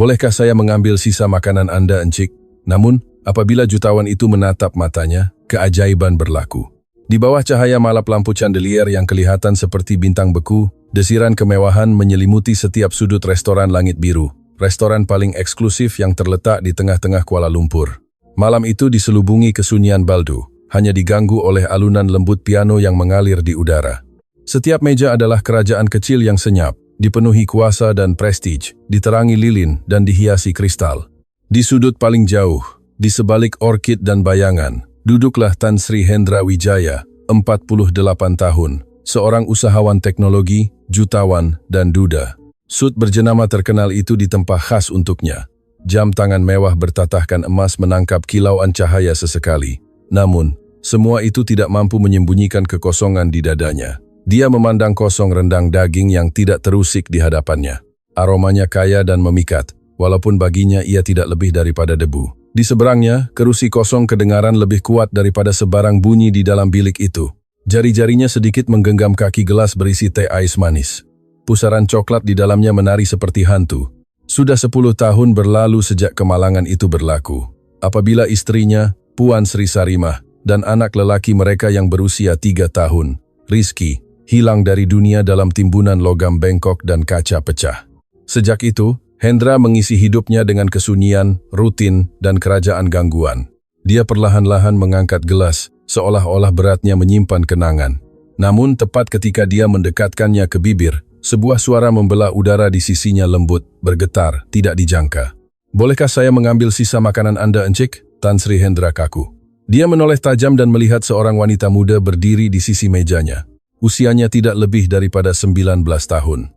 Bolehkah saya mengambil sisa makanan Anda, Encik? Namun, apabila jutawan itu menatap matanya, keajaiban berlaku. Di bawah cahaya malap lampu chandelier yang kelihatan seperti bintang beku, desiran kemewahan menyelimuti setiap sudut restoran Langit Biru, restoran paling eksklusif yang terletak di tengah-tengah Kuala Lumpur. Malam itu diselubungi kesunyian baldu, hanya diganggu oleh alunan lembut piano yang mengalir di udara. Setiap meja adalah kerajaan kecil yang senyap, dipenuhi kuasa dan prestige, diterangi lilin dan dihiasi kristal. Di sudut paling jauh, di sebalik orkid dan bayangan, duduklah Tan Sri Hendra Wijaya, 48 tahun, seorang usahawan teknologi, jutawan, dan duda. Sut berjenama terkenal itu ditempa khas untuknya. Jam tangan mewah bertatahkan emas menangkap kilauan cahaya sesekali. Namun, semua itu tidak mampu menyembunyikan kekosongan di dadanya. Dia memandang kosong rendang daging yang tidak terusik di hadapannya. Aromanya kaya dan memikat, walaupun baginya ia tidak lebih daripada debu. Di seberangnya, kerusi kosong kedengaran lebih kuat daripada sebarang bunyi di dalam bilik itu. Jari-jarinya sedikit menggenggam kaki gelas berisi teh ais manis. Pusaran coklat di dalamnya menari seperti hantu. Sudah 10 tahun berlalu sejak kemalangan itu berlaku. Apabila istrinya, Puan Sri Sarimah, dan anak lelaki mereka yang berusia 3 tahun, Rizky, hilang dari dunia dalam timbunan logam bengkok dan kaca pecah. Sejak itu, Hendra mengisi hidupnya dengan kesunyian, rutin, dan kerajaan gangguan. Dia perlahan-lahan mengangkat gelas, seolah-olah beratnya menyimpan kenangan. Namun tepat ketika dia mendekatkannya ke bibir, sebuah suara membelah udara di sisinya lembut, bergetar, tidak dijangka. Bolehkah saya mengambil sisa makanan Anda, Encik? Tan Sri Hendra kaku. Dia menoleh tajam dan melihat seorang wanita muda berdiri di sisi mejanya. Usianya tidak lebih daripada 19 tahun.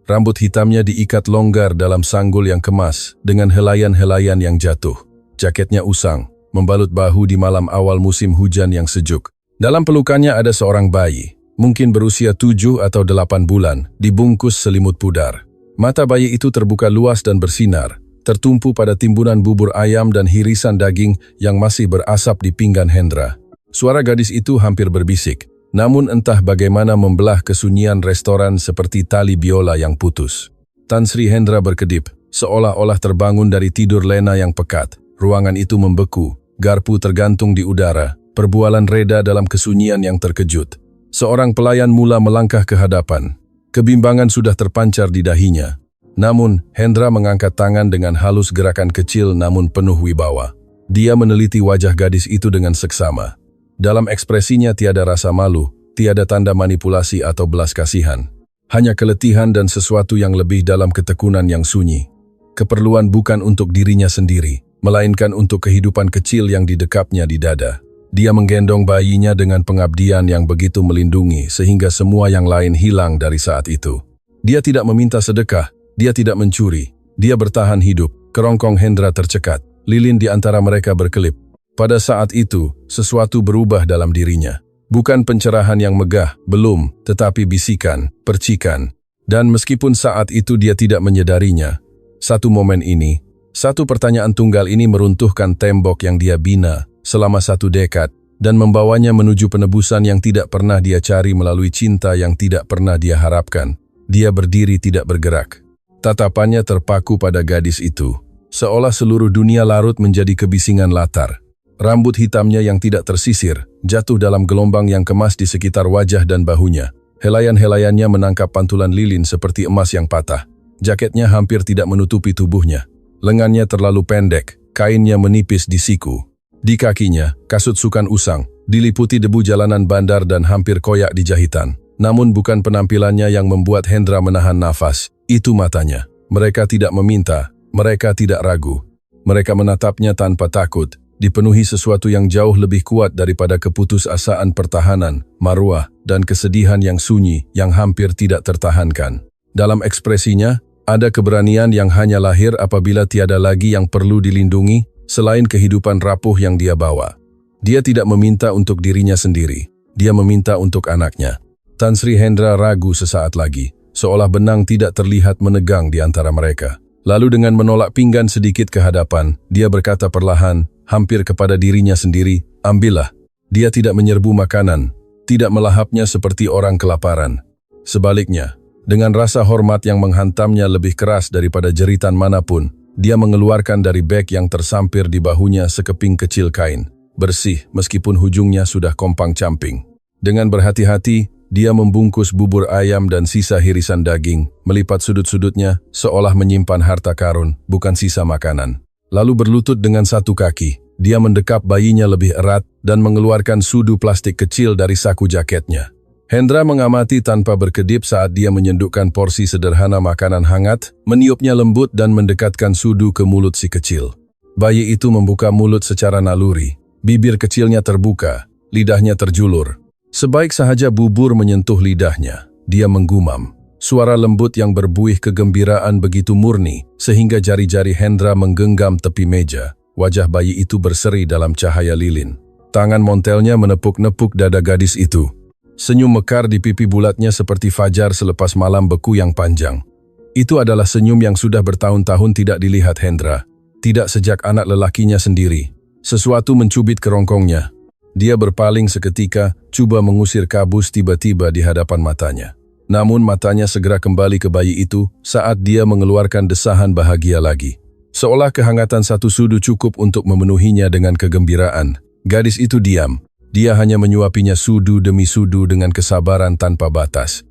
Rambut hitamnya diikat longgar dalam sanggul yang kemas, dengan helaian-helaian yang jatuh. Jaketnya usang, membalut bahu di malam awal musim hujan yang sejuk. Dalam pelukannya ada seorang bayi, mungkin berusia 7 atau 8 bulan, dibungkus selimut pudar. Mata bayi itu terbuka luas dan bersinar, tertumpu pada timbunan bubur ayam dan hirisan daging yang masih berasap di pinggan Hendra. Suara gadis itu hampir berbisik, namun entah bagaimana membelah kesunyian restoran seperti tali biola yang putus. Tan Sri Hendra berkedip, seolah-olah terbangun dari tidur lena yang pekat. Ruangan itu membeku, garpu tergantung di udara, perbualan reda dalam kesunyian yang terkejut. Seorang pelayan mula melangkah ke hadapan. Kebimbangan sudah terpancar di dahinya. Namun, Hendra mengangkat tangan dengan halus gerakan kecil namun penuh wibawa. Dia meneliti wajah gadis itu dengan seksama. Dalam ekspresinya tiada rasa malu, tiada tanda manipulasi atau belas kasihan. Hanya keletihan dan sesuatu yang lebih dalam ketekunan yang sunyi. Keperluan bukan untuk dirinya sendiri, melainkan untuk kehidupan kecil yang didekapnya di dada. Dia menggendong bayinya dengan pengabdian yang begitu melindungi sehingga semua yang lain hilang dari saat itu. Dia tidak meminta sedekah, dia tidak mencuri, dia bertahan hidup. Kerongkong Hendra tercekat, lilin di antara mereka berkelip. Pada saat itu, sesuatu berubah dalam dirinya. Bukan pencerahan yang megah, belum, tetapi bisikan, percikan. Dan meskipun saat itu dia tidak menyadarinya, satu momen ini, satu pertanyaan tunggal ini meruntuhkan tembok yang dia bina selama 1 dekad dan membawanya menuju penebusan yang tidak pernah dia cari melalui cinta yang tidak pernah dia harapkan. Dia berdiri tidak bergerak. Tatapannya terpaku pada gadis itu, seolah seluruh dunia larut menjadi kebisingan latar. Rambut hitamnya yang tidak tersisir, jatuh dalam gelombang yang kemas di sekitar wajah dan bahunya. Helaian-helaiannya menangkap pantulan lilin seperti emas yang patah. Jaketnya hampir tidak menutupi tubuhnya. Lengannya terlalu pendek, kainnya menipis di siku. Di kakinya, kasut sukan usang, diliputi debu jalanan bandar dan hampir koyak di jahitan. Namun bukan penampilannya yang membuat Hendra menahan nafas, itu matanya. Mereka tidak meminta, mereka tidak ragu. Mereka menatapnya tanpa takut, dipenuhi sesuatu yang jauh lebih kuat daripada keputusasaan pertahanan, maruah, dan kesedihan yang sunyi yang hampir tidak tertahankan. Dalam ekspresinya, ada keberanian yang hanya lahir apabila tiada lagi yang perlu dilindungi selain kehidupan rapuh yang dia bawa. Dia tidak meminta untuk dirinya sendiri, dia meminta untuk anaknya. Tan Sri Hendra ragu sesaat lagi, seolah benang tidak terlihat menegang di antara mereka. Lalu dengan menolak pinggan sedikit ke hadapan, dia berkata perlahan, hampir kepada dirinya sendiri, ambillah. Dia tidak menyerbu makanan, tidak melahapnya seperti orang kelaparan. Sebaliknya, Dengan rasa hormat yang menghantamnya lebih keras daripada jeritan manapun, dia mengeluarkan dari beg yang tersampir di bahunya sekeping kecil kain, bersih meskipun hujungnya sudah kompang-camping. Dengan berhati-hati, dia membungkus bubur ayam dan sisa hirisan daging, melipat sudut-sudutnya seolah menyimpan harta karun, bukan sisa makanan. Lalu berlutut dengan satu kaki, dia mendekap bayinya lebih erat dan mengeluarkan sudu plastik kecil dari saku jaketnya. Hendra mengamati tanpa berkedip saat dia menyendukkan porsi sederhana makanan hangat, meniupnya lembut dan mendekatkan sudu ke mulut si kecil. Bayi itu membuka mulut secara naluri, bibir kecilnya terbuka, lidahnya terjulur. Sebaik sahaja bubur menyentuh lidahnya, dia menggumam. Suara lembut yang berbuih kegembiraan begitu murni, sehingga jari-jari Hendra menggenggam tepi meja. Wajah bayi itu berseri dalam cahaya lilin. Tangan montelnya menepuk-nepuk dada gadis itu. Senyum mekar di pipi bulatnya seperti fajar selepas malam beku yang panjang. Itu adalah senyum yang sudah bertahun-tahun tidak dilihat Hendra. Tidak sejak anak lelakinya sendiri. Sesuatu mencubit kerongkongnya. Dia berpaling seketika, coba mengusir kabus tiba-tiba di hadapan matanya. Namun matanya segera kembali ke bayi itu saat dia mengeluarkan desahan bahagia lagi. Seolah kehangatan satu sudu cukup untuk memenuhinya dengan kegembiraan. Gadis itu diam. Dia hanya menyuapinya sudu demi sudu dengan kesabaran tanpa batas.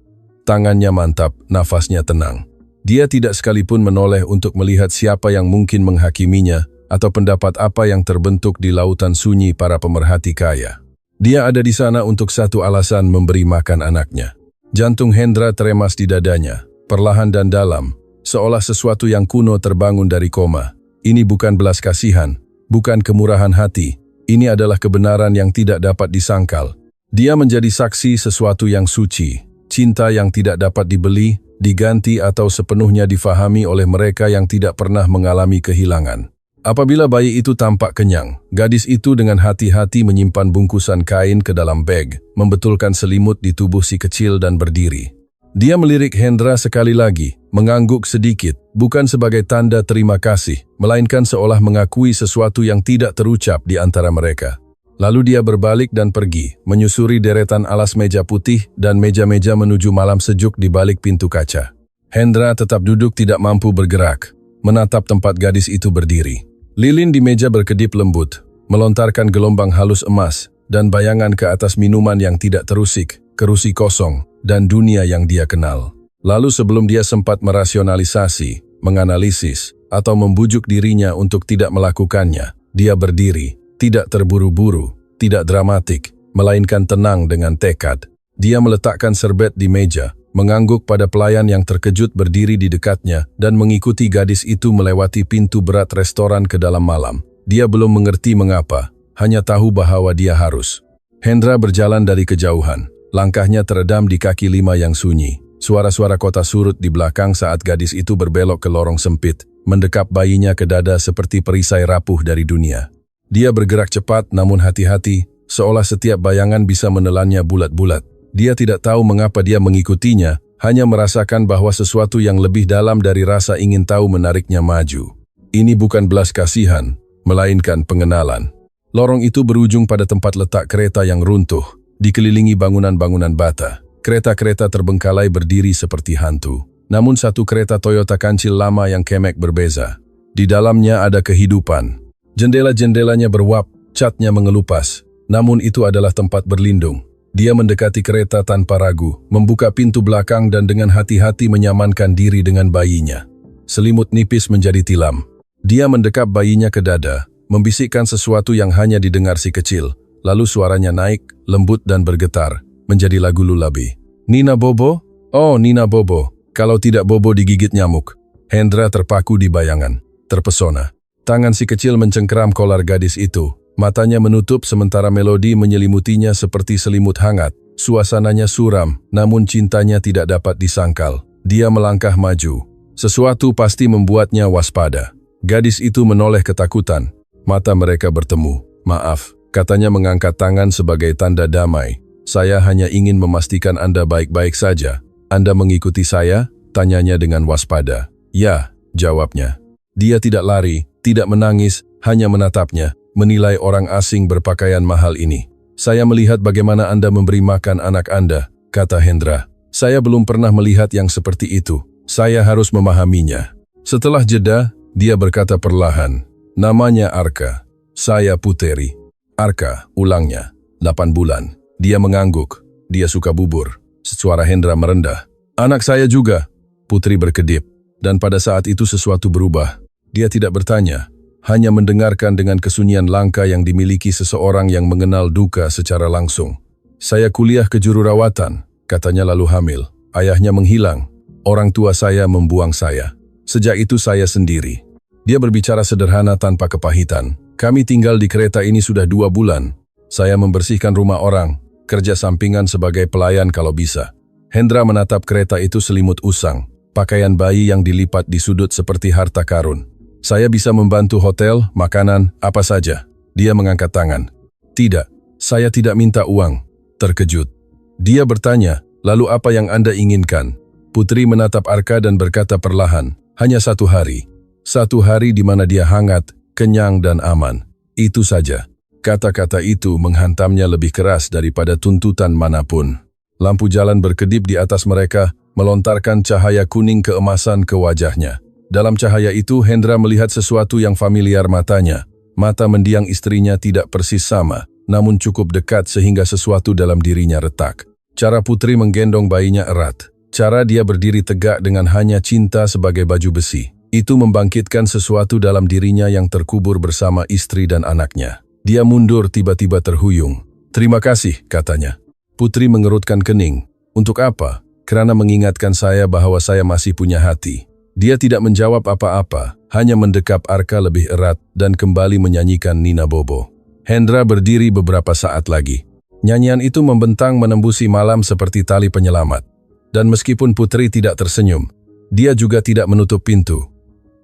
Tangannya mantap, nafasnya tenang. Dia tidak sekalipun menoleh untuk melihat siapa yang mungkin menghakiminya atau pendapat apa yang terbentuk di lautan sunyi para pemerhati kaya. Dia ada di sana untuk satu alasan, memberi makan anaknya. Jantung Hendra teremas di dadanya, perlahan dan dalam, seolah sesuatu yang kuno terbangun dari koma. Ini bukan belas kasihan, bukan kemurahan hati. Ini adalah kebenaran yang tidak dapat disangkal. Dia menjadi saksi sesuatu yang suci, cinta yang tidak dapat dibeli, diganti atau sepenuhnya difahami oleh mereka yang tidak pernah mengalami kehilangan. Apabila bayi itu tampak kenyang, gadis itu dengan hati-hati menyimpan bungkusan kain ke dalam beg, membetulkan selimut di tubuh si kecil dan berdiri. Dia melirik Hendra sekali lagi, mengangguk sedikit, bukan sebagai tanda terima kasih, melainkan seolah mengakui sesuatu yang tidak terucap di antara mereka. Lalu dia berbalik dan pergi, menyusuri deretan alas meja putih dan meja-meja menuju malam sejuk di balik pintu kaca. Hendra tetap duduk tidak mampu bergerak, menatap tempat gadis itu berdiri. Lilin di meja berkedip lembut, melontarkan gelombang halus emas, dan bayangan ke atas minuman yang tidak terusik, kerusi kosong, dan dunia yang dia kenal. Lalu sebelum dia sempat merasionalisasi, menganalisis, atau membujuk dirinya untuk tidak melakukannya, dia berdiri, tidak terburu-buru, tidak dramatik, melainkan tenang dengan tekad. Dia meletakkan serbet di meja, mengangguk pada pelayan yang terkejut berdiri di dekatnya, dan mengikuti gadis itu melewati pintu berat restoran ke dalam malam. Dia belum mengerti mengapa, hanya tahu bahwa dia harus. Hendra berjalan dari kejauhan. Langkahnya teredam di kaki lima yang sunyi. Suara-suara kota surut di belakang saat gadis itu berbelok ke lorong sempit, mendekap bayinya ke dada seperti perisai rapuh dari dunia. Dia bergerak cepat namun hati-hati, seolah setiap bayangan bisa menelannya bulat-bulat. Dia tidak tahu mengapa dia mengikutinya, hanya merasakan bahwa sesuatu yang lebih dalam dari rasa ingin tahu menariknya maju. Ini bukan belas kasihan, melainkan pengenalan. Lorong itu berujung pada tempat letak kereta yang runtuh, dikelilingi bangunan-bangunan bata. Kereta-kereta terbengkalai berdiri seperti hantu. Namun satu kereta Toyota kancil lama yang kemek berbeza. Di dalamnya ada kehidupan. Jendela-jendelanya beruap, catnya mengelupas. Namun itu adalah tempat berlindung. Dia mendekati kereta tanpa ragu, membuka pintu belakang dan dengan hati-hati menyamankan diri dengan bayinya. Selimut nipis menjadi tilam. Dia mendekap bayinya ke dada, membisikkan sesuatu yang hanya didengar si kecil. Lalu suaranya naik, lembut dan bergetar, menjadi lagu lulabi. Nina Bobo? Oh, Nina Bobo. Kalau tidak Bobo digigit nyamuk. Hendra terpaku di bayangan, terpesona. Tangan si kecil mencengkeram kolar gadis itu. Matanya menutup sementara melodi menyelimutinya seperti selimut hangat. Suasananya suram, namun cintanya tidak dapat disangkal. Dia melangkah maju. Sesuatu pasti membuatnya waspada. Gadis itu menoleh ketakutan. Mata mereka bertemu. Maaf, katanya mengangkat tangan sebagai tanda damai. Saya hanya ingin memastikan Anda baik-baik saja. Anda mengikuti saya? Tanyanya dengan waspada. Ya, jawabnya. Dia tidak lari, tidak menangis, hanya menatapnya, menilai orang asing berpakaian mahal ini. Saya melihat bagaimana Anda memberi makan anak Anda, kata Hendra. Saya belum pernah melihat yang seperti itu. Saya harus memahaminya. Setelah jeda, dia berkata perlahan, "Namanya Arka. Saya Puteri." "Arka," ulangnya. 8 bulan. Dia mengangguk. "Dia suka bubur." Suara Hendra merendah. "Anak saya juga." Putri berkedip. Dan pada saat itu sesuatu berubah. Dia tidak bertanya, hanya mendengarkan dengan kesunyian langka yang dimiliki seseorang yang mengenal duka secara langsung. "Saya kuliah ke jururawatan," katanya lalu hamil. "Ayahnya menghilang. Orang tua saya membuang saya. Sejak itu saya sendiri." Dia berbicara sederhana tanpa kepahitan. "Kami tinggal di kereta ini sudah 2 bulan. Saya membersihkan rumah orang, kerja sampingan sebagai pelayan kalau bisa." Hendra menatap kereta itu selimut usang, pakaian bayi yang dilipat di sudut seperti harta karun. "Saya bisa membantu hotel, makanan, apa saja." Dia mengangkat tangan. "Tidak, saya tidak minta uang." Terkejut. Dia bertanya, "Lalu apa yang Anda inginkan?" Putri menatap Arka dan berkata perlahan, "Hanya 1 hari. 1 hari di mana dia hangat, kenyang dan aman. Itu saja." Kata-kata itu menghantamnya lebih keras daripada tuntutan manapun. Lampu jalan berkedip di atas mereka, melontarkan cahaya kuning keemasan ke wajahnya. Dalam cahaya itu, Hendra melihat sesuatu yang familiar matanya. Mata mendiang istrinya tidak persis sama, namun cukup dekat sehingga sesuatu dalam dirinya retak. Cara Putri menggendong bayinya erat. Cara dia berdiri tegak dengan hanya cinta sebagai baju besi. Itu membangkitkan sesuatu dalam dirinya yang terkubur bersama istri dan anaknya. Dia mundur tiba-tiba terhuyung. "Terima kasih," katanya. Putri mengerutkan kening. "Untuk apa?" "Karena mengingatkan saya bahwa saya masih punya hati." Dia tidak menjawab apa-apa, hanya mendekap Arka lebih erat dan kembali menyanyikan Nina Bobo. Hendra berdiri beberapa saat lagi. Nyanyian itu membentang menembusi malam seperti tali penyelamat. Dan meskipun Putri tidak tersenyum, dia juga tidak menutup pintu.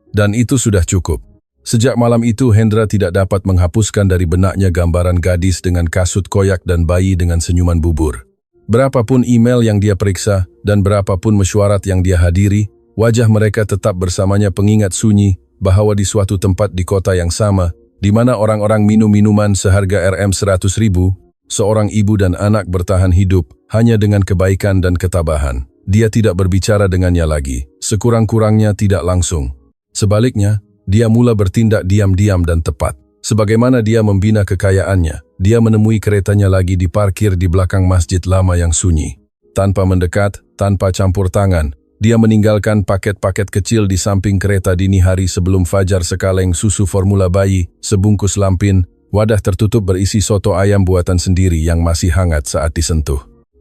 Dan itu sudah cukup. Sejak malam itu, Hendra tidak dapat menghapuskan dari benaknya gambaran gadis dengan kasut koyak dan bayi dengan senyuman bubur. Berapapun email yang dia periksa, dan berapapun mesyuarat yang dia hadiri, wajah mereka tetap bersamanya pengingat sunyi bahwa di suatu tempat di kota yang sama, di mana orang-orang minum minuman seharga Rp100.000, seorang ibu dan anak bertahan hidup hanya dengan kebaikan dan ketabahan. Dia tidak berbicara dengannya lagi, sekurang-kurangnya tidak langsung. Sebaliknya, dia mula bertindak diam-diam dan tepat. Sebagaimana dia membina kekayaannya, dia menemui keretanya lagi diparkir di belakang masjid lama yang sunyi. Tanpa mendekat, tanpa campur tangan, dia meninggalkan paket-paket kecil di samping kereta dini hari sebelum fajar, sekaleng susu formula bayi, sebungkus lampin, wadah tertutup berisi soto ayam buatan sendiri yang masih hangat saat disentuh.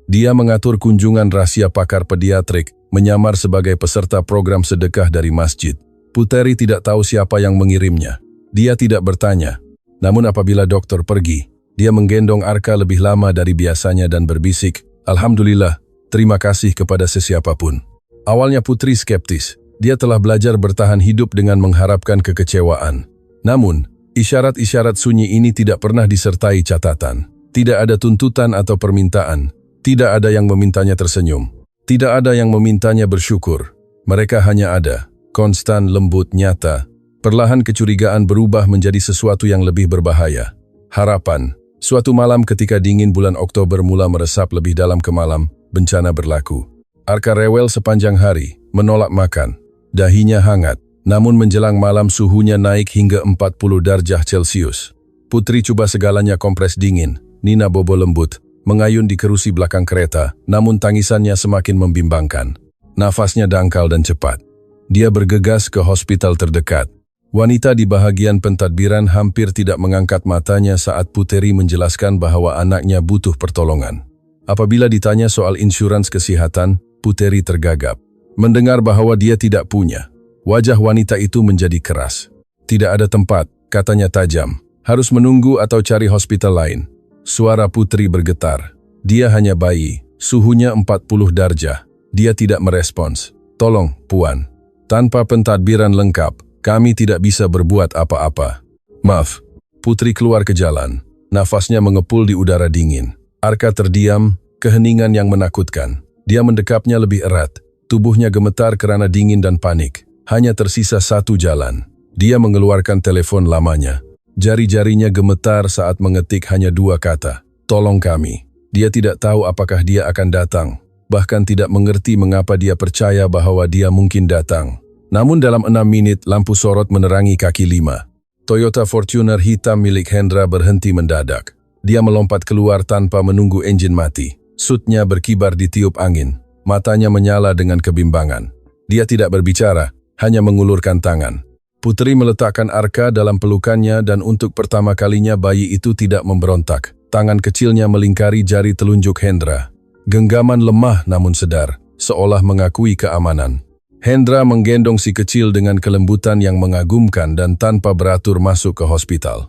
Dia mengatur kunjungan rahasia pakar pediatrik, menyamar sebagai peserta program sedekah dari masjid. Puteri tidak tahu siapa yang mengirimnya. Dia tidak bertanya. Namun apabila dokter pergi, dia menggendong Arka lebih lama dari biasanya dan berbisik, "Alhamdulillah, terima kasih kepada sesiapapun." Awalnya Putri skeptis. Dia telah belajar bertahan hidup dengan mengharapkan kekecewaan. Namun, isyarat-isyarat sunyi ini tidak pernah disertai catatan. Tidak ada tuntutan atau permintaan. Tidak ada yang memintanya tersenyum. Tidak ada yang memintanya bersyukur. Mereka hanya ada. Konstan, lembut, nyata. Perlahan kecurigaan berubah menjadi sesuatu yang lebih berbahaya. Harapan. Suatu malam ketika dingin bulan Oktober mula meresap lebih dalam ke malam, bencana berlaku. Arka rewel sepanjang hari, menolak makan. Dahinya hangat, namun menjelang malam suhunya naik hingga 40 derajat Celcius. Putri coba segalanya kompres dingin, Nina Bobo lembut, mengayun di kerusi belakang kereta, namun tangisannya semakin membimbangkan. Nafasnya dangkal dan cepat. Dia bergegas ke hospital terdekat. Wanita di bahagian pentadbiran hampir tidak mengangkat matanya saat Puteri menjelaskan bahwa anaknya butuh pertolongan. Apabila ditanya soal insurans kesehatan, Puteri tergagap. Mendengar bahwa dia tidak punya, wajah wanita itu menjadi keras. "Tidak ada tempat," katanya tajam. "Harus menunggu atau cari hospital lain." Suara Putri bergetar. Dia hanya bayi, suhunya 40 derajat. Dia tidak merespons. "Tolong, Puan. Tanpa pentadbiran lengkap, kami tidak bisa berbuat apa-apa." "Maaf." Putri keluar ke jalan. Nafasnya mengepul di udara dingin. Arka terdiam, keheningan yang menakutkan. Dia mendekapnya lebih erat. Tubuhnya gemetar karena dingin dan panik. Hanya tersisa satu jalan. Dia mengeluarkan telepon lamanya. Jari-jarinya gemetar saat mengetik hanya 2 kata. "Tolong kami." Dia tidak tahu apakah dia akan datang. bahkan tidak mengerti mengapa dia percaya bahwa dia mungkin datang. Namun dalam 6 menit, lampu sorot menerangi kaki 5. Toyota Fortuner hitam milik Hendra berhenti mendadak. Dia melompat keluar tanpa menunggu enjin mati. Sutnya berkibar ditiup angin. Matanya menyala dengan kebimbangan. Dia tidak berbicara, hanya mengulurkan tangan. Putri meletakkan Arka dalam pelukannya dan untuk pertama kalinya bayi itu tidak memberontak. Tangan kecilnya melingkari jari telunjuk Hendra. Genggaman lemah namun sedar, seolah mengakui keamanan. Hendra menggendong si kecil dengan kelembutan yang mengagumkan dan tanpa beratur masuk ke hospital.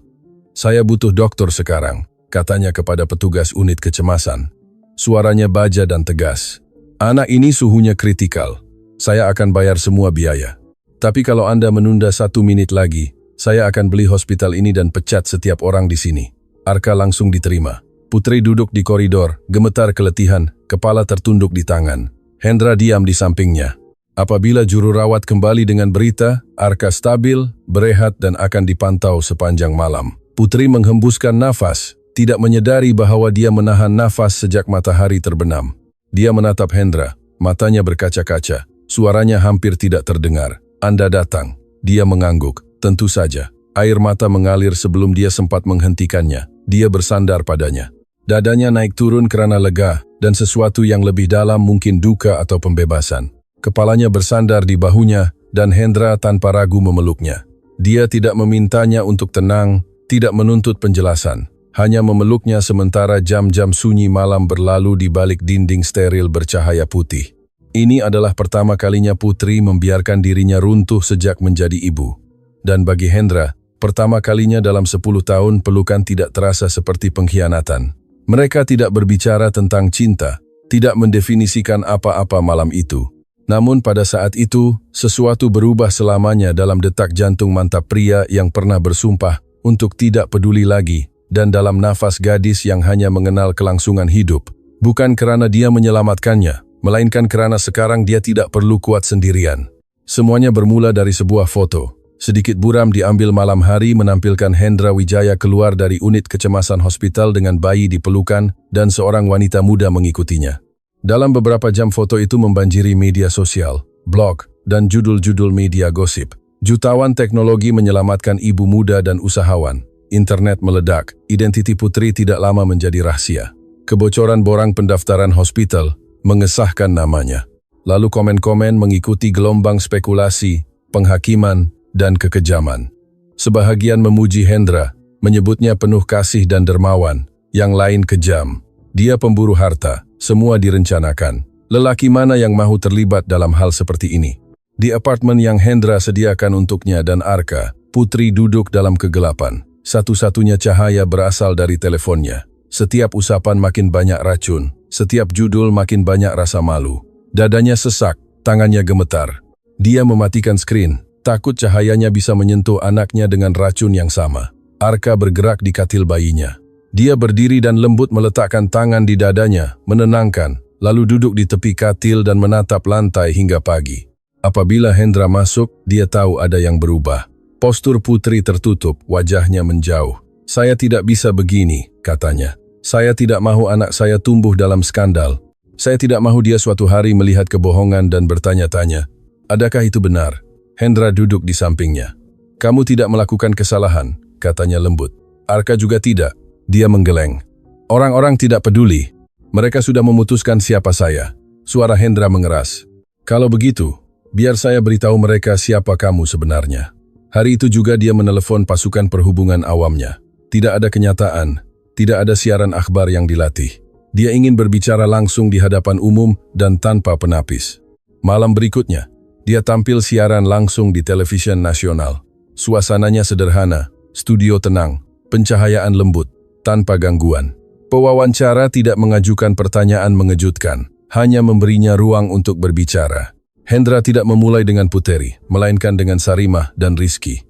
"Saya butuh dokter sekarang," katanya kepada petugas unit kecemasan. Suaranya baja dan tegas. "Anak ini suhunya kritikal. Saya akan bayar semua biaya. Tapi kalau Anda menunda 1 menit lagi, saya akan beli hospital ini dan pecat setiap orang di sini." Arka langsung diterima. Putri duduk di koridor, gemetar keletihan, kepala tertunduk di tangan. Hendra diam di sampingnya. Apabila juru rawat kembali dengan berita, Arka stabil, berehat dan akan dipantau sepanjang malam. Putri menghembuskan nafas, tidak menyadari bahwa dia menahan nafas sejak matahari terbenam. Dia menatap Hendra, matanya berkaca-kaca, suaranya hampir tidak terdengar. "Anda datang." Dia mengangguk. Tentu saja. Air mata mengalir sebelum dia sempat menghentikannya. Dia bersandar padanya. Dadanya naik turun kerana lega, dan sesuatu yang lebih dalam mungkin duka atau pembebasan. Kepalanya bersandar di bahunya, dan Hendra tanpa ragu memeluknya. Dia tidak memintanya untuk tenang, tidak menuntut penjelasan. Hanya memeluknya sementara jam-jam sunyi malam berlalu di balik dinding steril bercahaya putih. Ini adalah pertama kalinya Putri membiarkan dirinya runtuh sejak menjadi ibu. Dan bagi Hendra, pertama kalinya dalam 10 tahun pelukan tidak terasa seperti pengkhianatan. Mereka tidak berbicara tentang cinta, tidak mendefinisikan apa-apa malam itu. Namun pada saat itu, sesuatu berubah selamanya dalam detak jantung mantap pria yang pernah bersumpah untuk tidak peduli lagi, dan dalam nafas gadis yang hanya mengenal kelangsungan hidup. Bukan kerana dia menyelamatkannya, melainkan kerana sekarang dia tidak perlu kuat sendirian. Semuanya bermula dari sebuah foto. Sedikit buram diambil malam hari menampilkan Hendra Wijaya keluar dari unit kecemasan hospital dengan bayi di pelukan dan seorang wanita muda mengikutinya. Dalam beberapa jam foto itu membanjiri media sosial, blog, dan judul-judul media gosip. Jutawan teknologi menyelamatkan ibu muda dan usahawan. Internet meledak, identiti Putri tidak lama menjadi rahasia. Kebocoran borang pendaftaran hospital mengesahkan namanya. Lalu komen-komen mengikuti gelombang spekulasi, penghakiman, dan kekejaman. Sebahagian memuji Hendra, menyebutnya penuh kasih dan dermawan, yang lain kejam. Dia pemburu harta, semua direncanakan. Lelaki mana yang mahu terlibat dalam hal seperti ini? Di apartemen yang Hendra sediakan untuknya dan Arka, Putri duduk dalam kegelapan. Satu-satunya cahaya berasal dari teleponnya. Setiap usapan makin banyak racun, setiap judul makin banyak rasa malu. Dadanya sesak, tangannya gemetar. Dia mematikan skrin, takut cahayanya bisa menyentuh anaknya dengan racun yang sama. Arka bergerak di katil bayinya. Dia berdiri dan lembut meletakkan tangan di dadanya, menenangkan, lalu duduk di tepi katil dan menatap lantai hingga pagi. Apabila Hendra masuk, dia tahu ada yang berubah. Postur Putri tertutup, wajahnya menjauh. "Saya tidak bisa begini," katanya. "Saya tidak mahu anak saya tumbuh dalam skandal. Saya tidak mahu dia suatu hari melihat kebohongan dan bertanya-tanya, adakah itu benar?" Hendra duduk di sampingnya. "Kamu tidak melakukan kesalahan," katanya lembut. Arka juga tidak. Dia menggeleng. "Orang-orang tidak peduli. Mereka sudah memutuskan siapa saya." Suara Hendra mengeras. "Kalau begitu, biar saya beritahu mereka siapa kamu sebenarnya." Hari itu juga dia menelepon pasukan perhubungan awamnya. Tidak ada kenyataan, tidak ada siaran akhbar yang dilatih. Dia ingin berbicara langsung di hadapan umum dan tanpa penapis. Malam berikutnya, dia tampil siaran langsung di televisi nasional. Suasananya sederhana, studio tenang, pencahayaan lembut, tanpa gangguan. Pewawancara tidak mengajukan pertanyaan mengejutkan, hanya memberinya ruang untuk berbicara. Hendra tidak memulai dengan Puteri, melainkan dengan Sarimah dan Rizky.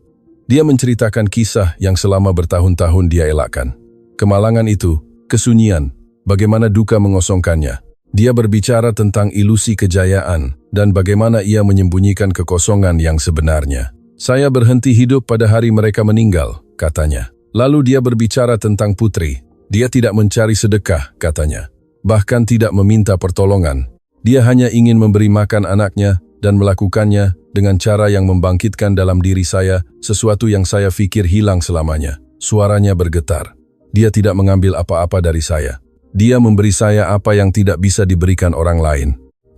Dia menceritakan kisah yang selama bertahun-tahun dia elakkan. Kemalangan itu, kesunyian, bagaimana duka mengosongkannya. Dia berbicara tentang ilusi kejayaan dan bagaimana ia menyembunyikan kekosongan yang sebenarnya. "Saya berhenti hidup pada hari mereka meninggal," katanya. Lalu dia berbicara tentang Putri. Dia tidak mencari sedekah, katanya. Bahkan tidak meminta pertolongan. Dia hanya ingin memberi makan anaknya dan melakukannya dengan cara yang membangkitkan dalam diri saya sesuatu yang saya pikir hilang selamanya. Suaranya bergetar. Dia tidak mengambil apa-apa dari saya. Dia memberi saya apa yang tidak bisa diberikan orang lain.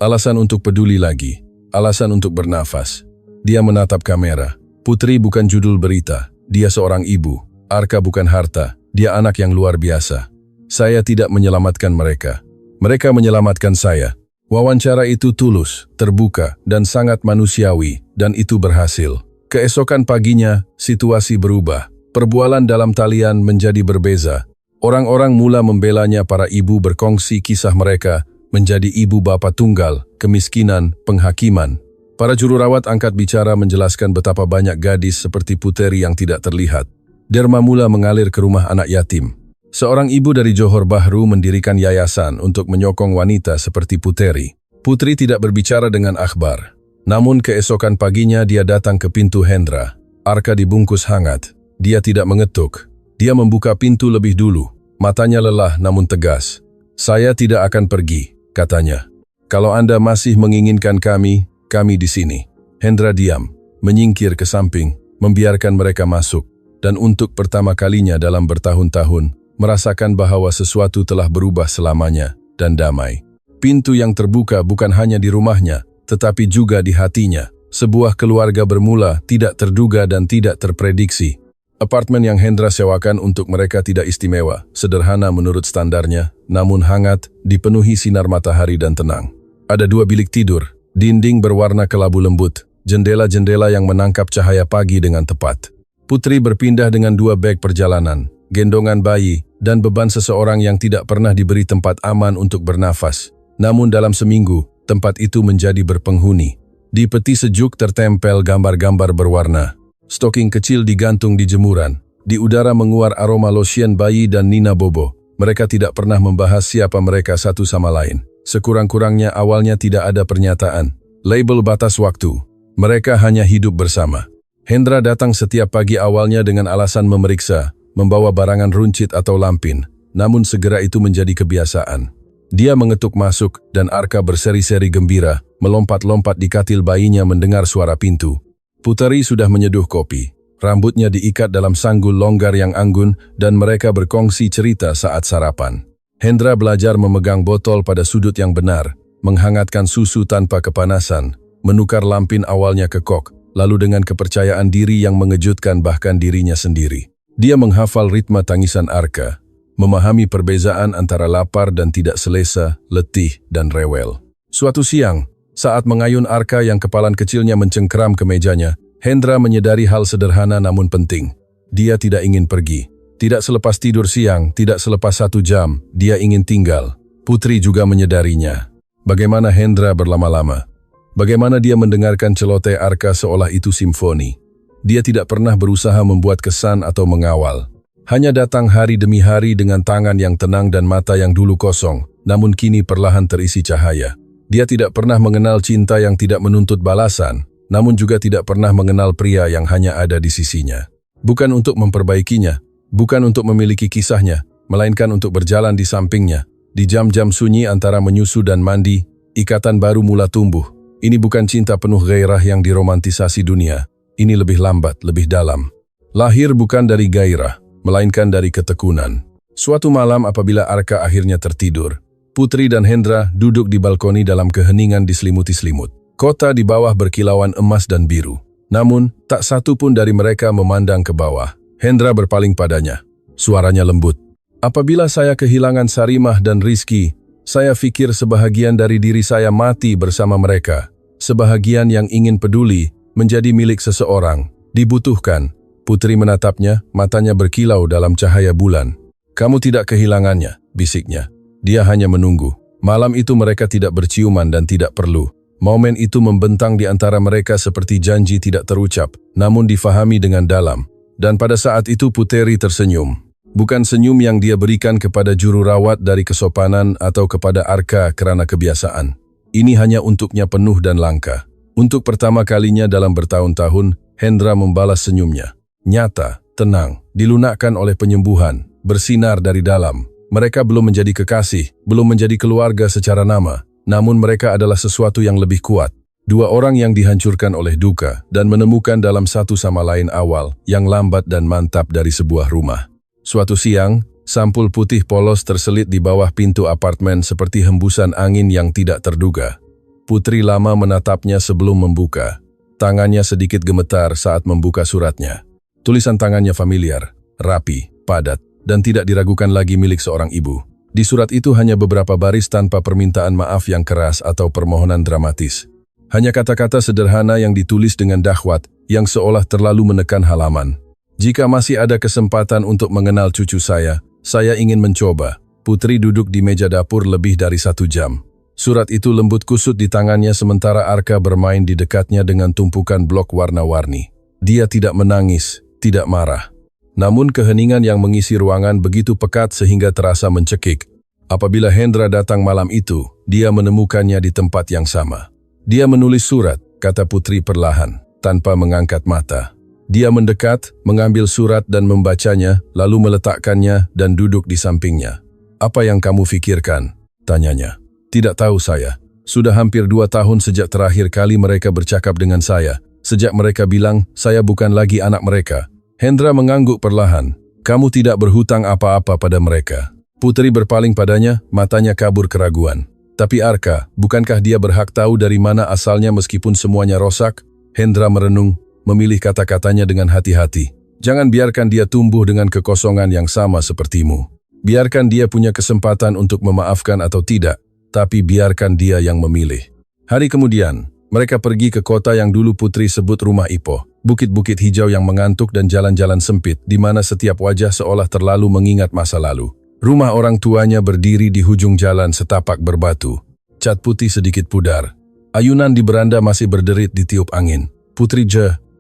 Alasan untuk peduli lagi. Alasan untuk bernafas. Dia menatap kamera. Putri bukan judul berita. Dia seorang ibu. Arka bukan harta. Dia anak yang luar biasa. Saya tidak menyelamatkan mereka. Mereka menyelamatkan saya. Wawancara itu tulus, terbuka, dan sangat manusiawi, dan itu berhasil. Keesokan paginya, situasi berubah. Perbualan dalam talian menjadi berbeza. Orang-orang mula membelanya. Para ibu berkongsi kisah mereka menjadi ibu bapa tunggal, kemiskinan, penghakiman. Para juru rawat angkat bicara menjelaskan betapa banyak gadis seperti Puteri yang tidak terlihat. Derma mula mengalir ke rumah anak yatim. Seorang ibu dari Johor Bahru mendirikan yayasan untuk menyokong wanita seperti Puteri. Putri tidak berbicara dengan akhbar. Namun keesokan paginya dia datang ke pintu Hendra. Arka dibungkus hangat. Dia tidak mengetuk. Dia membuka pintu lebih dulu. Matanya lelah namun tegas. "Saya tidak akan pergi," katanya. "Kalau Anda masih menginginkan kami di sini." Hendra diam, menyingkir ke samping, membiarkan mereka masuk. Dan untuk pertama kalinya dalam bertahun-tahun, merasakan bahwa sesuatu telah berubah selamanya dan damai. Pintu yang terbuka bukan hanya di rumahnya, tetapi juga di hatinya. Sebuah keluarga bermula tidak terduga dan tidak terprediksi. Apartemen yang Hendra sewakan untuk mereka tidak istimewa, sederhana menurut standarnya, namun hangat, dipenuhi sinar matahari dan tenang. Ada 2 bilik tidur, dinding berwarna kelabu lembut, jendela-jendela yang menangkap cahaya pagi dengan tepat. Putri berpindah dengan 2 beg perjalanan, gendongan bayi, dan beban seseorang yang tidak pernah diberi tempat aman untuk bernafas. Namun dalam seminggu, tempat itu menjadi berpenghuni. Di peti sejuk tertempel gambar-gambar berwarna. Stoking kecil digantung di jemuran. Di udara menguar aroma lotion bayi dan Nina Bobo. Mereka tidak pernah membahas siapa mereka satu sama lain. Sekurang-kurangnya awalnya tidak ada pernyataan. Label batas waktu. Mereka hanya hidup bersama. Hendra datang setiap pagi awalnya dengan alasan memeriksa, membawa barangan runcit atau lampin, namun segera itu menjadi kebiasaan. Dia mengetuk masuk dan Arka berseri-seri gembira, melompat-lompat di katil bayinya mendengar suara pintu. Puteri sudah menyeduh kopi. Rambutnya diikat dalam sanggul longgar yang anggun dan mereka berkongsi cerita saat sarapan. Hendra belajar memegang botol pada sudut yang benar, menghangatkan susu tanpa kepanasan, menukar lampin awalnya ke kok, lalu dengan kepercayaan diri yang mengejutkan bahkan dirinya sendiri. Dia menghafal ritme tangisan Arka, memahami perbezaan antara lapar dan tidak selesa, letih dan rewel. Suatu siang, saat mengayun Arka yang kepalan kecilnya mencengkeram ke mejanya, Hendra menyadari hal sederhana namun penting. Dia tidak ingin pergi. Tidak selepas tidur siang, tidak selepas 1 jam, dia ingin tinggal. Putri juga menyadarinya. Bagaimana Hendra berlama-lama? Bagaimana dia mendengarkan celoteh Arka seolah itu simfoni? Dia tidak pernah berusaha membuat kesan atau mengawal. Hanya datang hari demi hari dengan tangan yang tenang dan mata yang dulu kosong, namun kini perlahan terisi cahaya. Dia tidak pernah mengenal cinta yang tidak menuntut balasan, namun juga tidak pernah mengenal pria yang hanya ada di sisinya. Bukan untuk memperbaikinya, bukan untuk memiliki kisahnya, melainkan untuk berjalan di sampingnya. Di jam-jam sunyi antara menyusu dan mandi, ikatan baru mula tumbuh. Ini bukan cinta penuh gairah yang diromantisasi dunia. Ini lebih lambat, lebih dalam. Lahir bukan dari gairah, melainkan dari ketekunan. Suatu malam apabila Arka akhirnya tertidur, Putri dan Hendra duduk di balkoni dalam keheningan diselimuti selimut. Kota di bawah berkilauan emas dan biru. Namun, tak satu pun dari mereka memandang ke bawah. Hendra berpaling padanya. Suaranya lembut. "Apabila saya kehilangan Sarimah dan Rizky, saya pikir sebahagian dari diri saya mati bersama mereka. Sebahagian yang ingin peduli, menjadi milik seseorang, dibutuhkan." Putri menatapnya, matanya berkilau dalam cahaya bulan. "Kamu tidak kehilangannya," bisiknya. Dia hanya menunggu. Malam itu mereka tidak berciuman dan tidak perlu. Momen itu membentang di antara mereka seperti janji tidak terucap, namun difahami dengan dalam. Dan pada saat itu Puteri tersenyum. Bukan senyum yang dia berikan kepada juru rawat dari kesopanan atau kepada Arka karena kebiasaan. Ini hanya untuknya penuh dan langka. Untuk pertama kalinya dalam bertahun-tahun, Hendra membalas senyumnya. Nyata, tenang, dilunakkan oleh penyembuhan, bersinar dari dalam. Mereka belum menjadi kekasih, belum menjadi keluarga secara nama, namun mereka adalah sesuatu yang lebih kuat. Dua orang yang dihancurkan oleh duka dan menemukan dalam satu sama lain awal yang lambat dan mantap dari sebuah rumah. Suatu siang, sampul putih polos terselit di bawah pintu apartemen seperti hembusan angin yang tidak terduga. Putri lama menatapnya sebelum membuka. Tangannya sedikit gemetar saat membuka suratnya. Tulisan tangannya familiar, rapi, padat, dan tidak diragukan lagi milik seorang ibu. Di surat itu hanya beberapa baris tanpa permintaan maaf yang keras atau permohonan dramatis. Hanya kata-kata sederhana yang ditulis dengan dahsyat yang seolah terlalu menekan halaman. Jika masih ada kesempatan untuk mengenal cucu saya ingin mencoba. Putri duduk di meja dapur lebih dari 1 jam. Surat itu lembut kusut di tangannya sementara Arka bermain di dekatnya dengan tumpukan blok warna-warni. Dia tidak menangis, tidak marah. Namun keheningan yang mengisi ruangan begitu pekat sehingga terasa mencekik. Apabila Hendra datang malam itu, dia menemukannya di tempat yang sama. Dia menulis surat, kata Putri perlahan, tanpa mengangkat mata. Dia mendekat, mengambil surat dan membacanya, lalu meletakkannya dan duduk di sampingnya. "Apa yang kamu fikirkan?" tanyanya. "Tidak tahu saya. Sudah hampir 2 tahun sejak terakhir kali mereka bercakap dengan saya. Sejak mereka bilang, saya bukan lagi anak mereka." Hendra mengangguk perlahan. "Kamu tidak berhutang apa-apa pada mereka." Putri berpaling padanya, matanya kabur keraguan. "Tapi Arka, bukankah dia berhak tahu dari mana asalnya meskipun semuanya rosak?" Hendra merenung, memilih kata-katanya dengan hati-hati. "Jangan biarkan dia tumbuh dengan kekosongan yang sama sepertimu. Biarkan dia punya kesempatan untuk memaafkan atau tidak, tapi biarkan dia yang memilih." Hari kemudian, mereka pergi ke kota yang dulu Putri sebut rumah Ipoh. Bukit-bukit hijau yang mengantuk dan jalan-jalan sempit, di mana setiap wajah seolah terlalu mengingat masa lalu. Rumah orang tuanya berdiri di hujung jalan setapak berbatu. Cat putih sedikit pudar. Ayunan di beranda masih berderit ditiup angin. Putri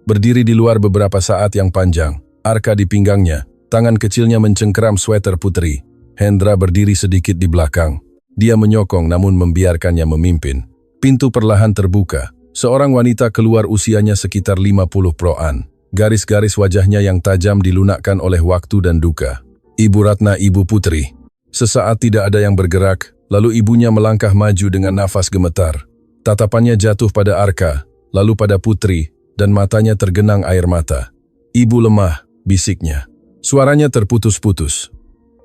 berdiri di luar beberapa saat yang panjang. Arka di pinggangnya, tangan kecilnya mencengkeram sweater Putri. Hendra berdiri sedikit di belakang. Dia menyokong namun membiarkannya memimpin. Pintu perlahan terbuka. Seorang wanita keluar usianya sekitar 50-an. Garis-garis wajahnya yang tajam dilunakkan oleh waktu dan duka. Ibu Ratna, ibu Putri. Sesaat tidak ada yang bergerak, lalu ibunya melangkah maju dengan nafas gemetar. Tatapannya jatuh pada Arka, lalu pada Putri, dan matanya tergenang air mata. "Ibu lemah," bisiknya. Suaranya terputus-putus.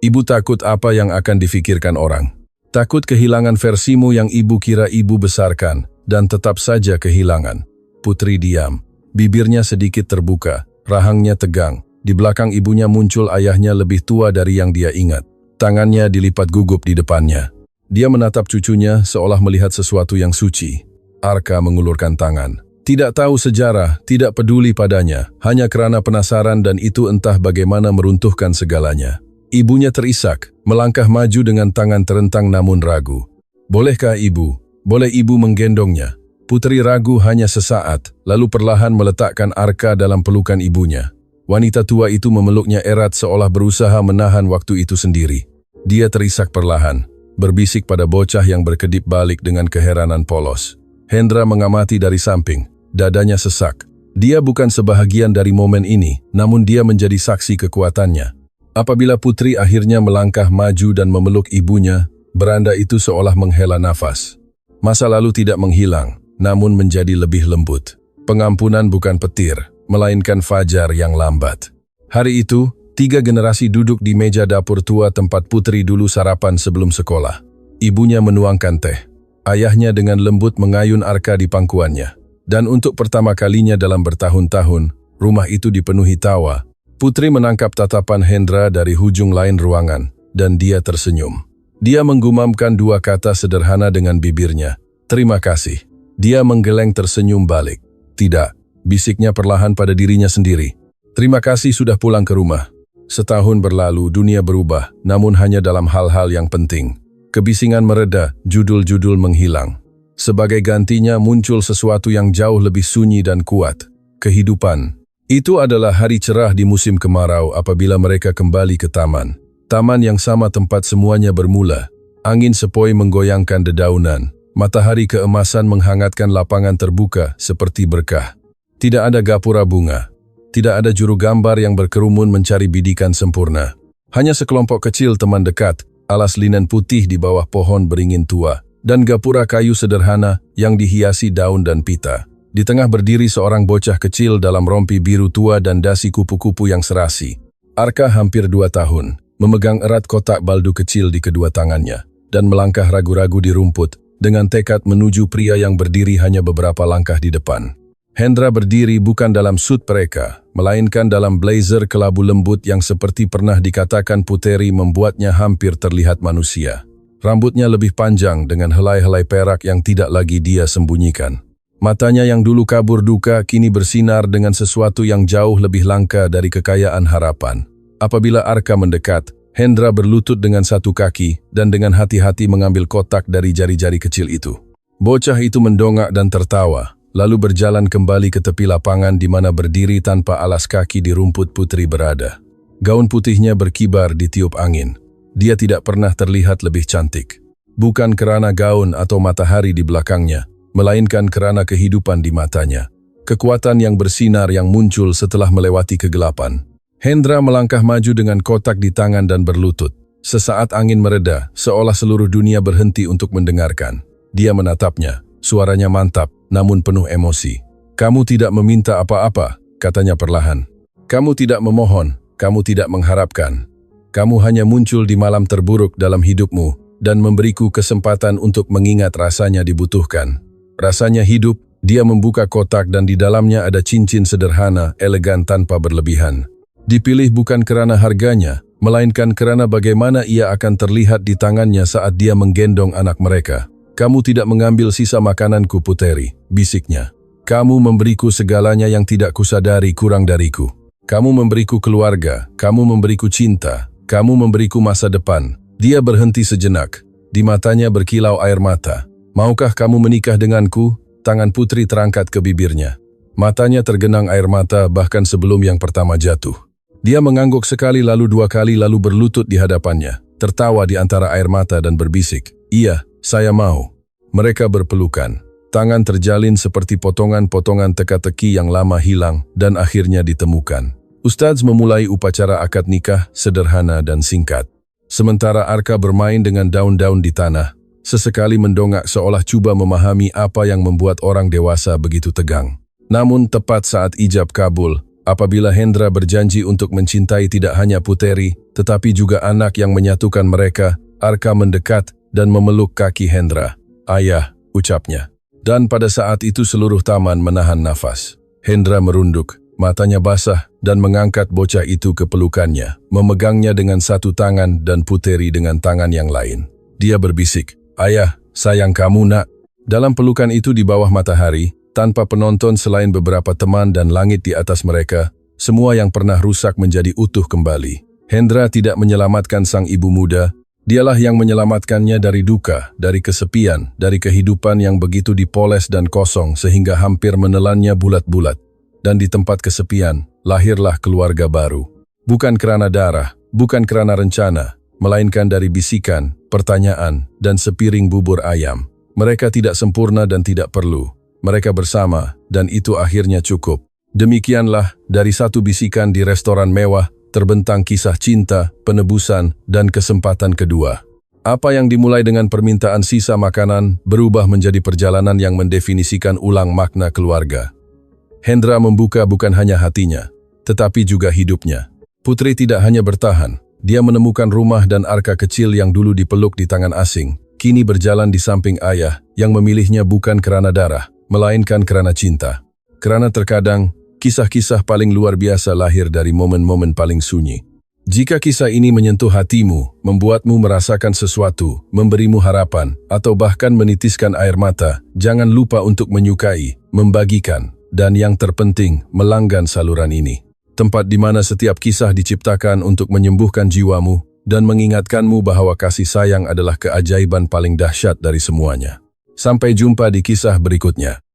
"Ibu takut apa yang akan difikirkan orang. Takut kehilangan versimu yang ibu kira ibu besarkan, dan tetap saja kehilangan." Putri diam. Bibirnya sedikit terbuka, rahangnya tegang. Di belakang ibunya muncul ayahnya lebih tua dari yang dia ingat. Tangannya dilipat gugup di depannya. Dia menatap cucunya seolah melihat sesuatu yang suci. Arka mengulurkan tangan. Tidak tahu sejarah, tidak peduli padanya, hanya karena penasaran dan itu entah bagaimana meruntuhkan segalanya. Ibunya terisak, melangkah maju dengan tangan terentang namun ragu. "Bolehkah ibu? Boleh ibu menggendongnya?" Putri ragu hanya sesaat, lalu perlahan meletakkan Arka dalam pelukan ibunya. Wanita tua itu memeluknya erat seolah berusaha menahan waktu itu sendiri. Dia terisak perlahan, berbisik pada bocah yang berkedip balik dengan keheranan polos. Hendra mengamati dari samping. Dadanya sesak. Dia bukan sebahagian dari momen ini, namun dia menjadi saksi kekuatannya. Apabila Putri akhirnya melangkah maju dan memeluk ibunya, beranda itu seolah menghela nafas. Masa lalu tidak menghilang, namun menjadi lebih lembut. Pengampunan bukan petir, melainkan fajar yang lambat. Hari itu, 3 generasi duduk di meja dapur tua tempat Putri dulu sarapan sebelum sekolah. Ibunya menuangkan teh. Ayahnya dengan lembut mengayun Arka di pangkuannya. Dan untuk pertama kalinya dalam bertahun-tahun, rumah itu dipenuhi tawa. Putri menangkap tatapan Hendra dari hujung lain ruangan, dan dia tersenyum. Dia menggumamkan 2 kata sederhana dengan bibirnya. "Terima kasih." Dia menggeleng tersenyum balik. "Tidak," bisiknya perlahan pada dirinya sendiri. "Terima kasih sudah pulang ke rumah." Setahun berlalu, dunia berubah, namun hanya dalam hal-hal yang penting. Kebisingan mereda, judul-judul menghilang. Sebagai gantinya muncul sesuatu yang jauh lebih sunyi dan kuat. Kehidupan. Itu adalah hari cerah di musim kemarau apabila mereka kembali ke taman. Taman yang sama tempat semuanya bermula. Angin sepoi menggoyangkan dedaunan. Matahari keemasan menghangatkan lapangan terbuka seperti berkah. Tidak ada gapura bunga. Tidak ada juru gambar yang berkerumun mencari bidikan sempurna. Hanya sekelompok kecil teman dekat, alas linen putih di bawah pohon beringin tua, dan gapura kayu sederhana yang dihiasi daun dan pita. Di tengah berdiri seorang bocah kecil dalam rompi biru tua dan dasi kupu-kupu yang serasi. Arka hampir 2 tahun, memegang erat kotak baldu kecil di kedua tangannya, dan melangkah ragu-ragu di rumput, dengan tekad menuju pria yang berdiri hanya beberapa langkah di depan. Hendra berdiri bukan dalam sut mereka, melainkan dalam blazer kelabu lembut yang seperti pernah dikatakan Puteri membuatnya hampir terlihat manusia. Rambutnya lebih panjang dengan helai-helai perak yang tidak lagi dia sembunyikan. Matanya yang dulu kabur duka kini bersinar dengan sesuatu yang jauh lebih langka dari kekayaan harapan. Apabila Arka mendekat, Hendra berlutut dengan satu kaki dan dengan hati-hati mengambil kotak dari jari-jari kecil itu. Bocah itu mendongak dan tertawa, lalu berjalan kembali ke tepi lapangan di mana berdiri tanpa alas kaki di rumput Putri berada. Gaun putihnya berkibar ditiup angin. Dia tidak pernah terlihat lebih cantik. Bukan karena gaun atau matahari di belakangnya, melainkan karena kehidupan di matanya. Kekuatan yang bersinar yang muncul setelah melewati kegelapan. Hendra melangkah maju dengan kotak di tangan dan berlutut. Sesaat angin mereda, seolah seluruh dunia berhenti untuk mendengarkan. Dia menatapnya, suaranya mantap, namun penuh emosi. "Kamu tidak meminta apa-apa," katanya perlahan. "Kamu tidak memohon, kamu tidak mengharapkan. Kamu hanya muncul di malam terburuk dalam hidupmu dan memberiku kesempatan untuk mengingat rasanya dibutuhkan." Rasanya hidup, dia membuka kotak dan di dalamnya ada cincin sederhana, elegan tanpa berlebihan. Dipilih bukan karena harganya, melainkan karena bagaimana ia akan terlihat di tangannya saat dia menggendong anak mereka. "Kamu tidak mengambil sisa makananku, Puteri," bisiknya. "Kamu memberiku segalanya yang tidak kusadari kurang dariku. Kamu memberiku keluarga, kamu memberiku cinta, kamu memberiku masa depan." Dia berhenti sejenak. Di matanya berkilau air mata. "Maukah kamu menikah denganku?" Tangan Putri terangkat ke bibirnya. Matanya tergenang air mata bahkan sebelum yang pertama jatuh. Dia mengangguk sekali lalu 2 kali lalu berlutut di hadapannya, tertawa di antara air mata dan berbisik, "Iya, saya mau." Mereka berpelukan. Tangan terjalin seperti potongan-potongan teka-teki yang lama hilang dan akhirnya ditemukan. Ustadz memulai upacara akad nikah sederhana dan singkat. Sementara Arka bermain dengan daun-daun di tanah, sesekali mendongak seolah coba memahami apa yang membuat orang dewasa begitu tegang. Namun tepat saat ijab kabul, apabila Hendra berjanji untuk mencintai tidak hanya Puteri, tetapi juga anak yang menyatukan mereka, Arka mendekat dan memeluk kaki Hendra. "Ayah," ucapnya. Dan pada saat itu seluruh taman menahan nafas. Hendra merunduk, matanya basah dan mengangkat bocah itu ke pelukannya, memegangnya dengan satu tangan dan Puteri dengan tangan yang lain. Dia berbisik, "Ayah, sayang kamu nak." Dalam pelukan itu di bawah matahari, tanpa penonton selain beberapa teman dan langit di atas mereka, semua yang pernah rusak menjadi utuh kembali. Hendra tidak menyelamatkan sang ibu muda, dialah yang menyelamatkannya dari duka, dari kesepian, dari kehidupan yang begitu dipoles dan kosong sehingga hampir menelannya bulat-bulat. Dan di tempat kesepian, lahirlah keluarga baru. Bukan kerana darah, bukan kerana rencana, melainkan dari bisikan, pertanyaan, dan sepiring bubur ayam. Mereka tidak sempurna dan tidak perlu. Mereka bersama, dan itu akhirnya cukup. Demikianlah, dari satu bisikan di restoran mewah, terbentang kisah cinta, penebusan, dan kesempatan kedua. Apa yang dimulai dengan permintaan sisa makanan, berubah menjadi perjalanan yang mendefinisikan ulang makna keluarga. Hendra membuka bukan hanya hatinya, tetapi juga hidupnya. Putri tidak hanya bertahan, dia menemukan rumah dan Arka kecil yang dulu dipeluk di tangan asing, kini berjalan di samping ayah yang memilihnya bukan karena darah, melainkan karena cinta. Karena terkadang, kisah-kisah paling luar biasa lahir dari momen-momen paling sunyi. Jika kisah ini menyentuh hatimu, membuatmu merasakan sesuatu, memberimu harapan, atau bahkan menitiskan air mata, jangan lupa untuk menyukai, membagikan, dan yang terpenting, melanggan saluran ini. Tempat di mana setiap kisah diciptakan untuk menyembuhkan jiwamu dan mengingatkanmu bahwa kasih sayang adalah keajaiban paling dahsyat dari semuanya. Sampai jumpa di kisah berikutnya.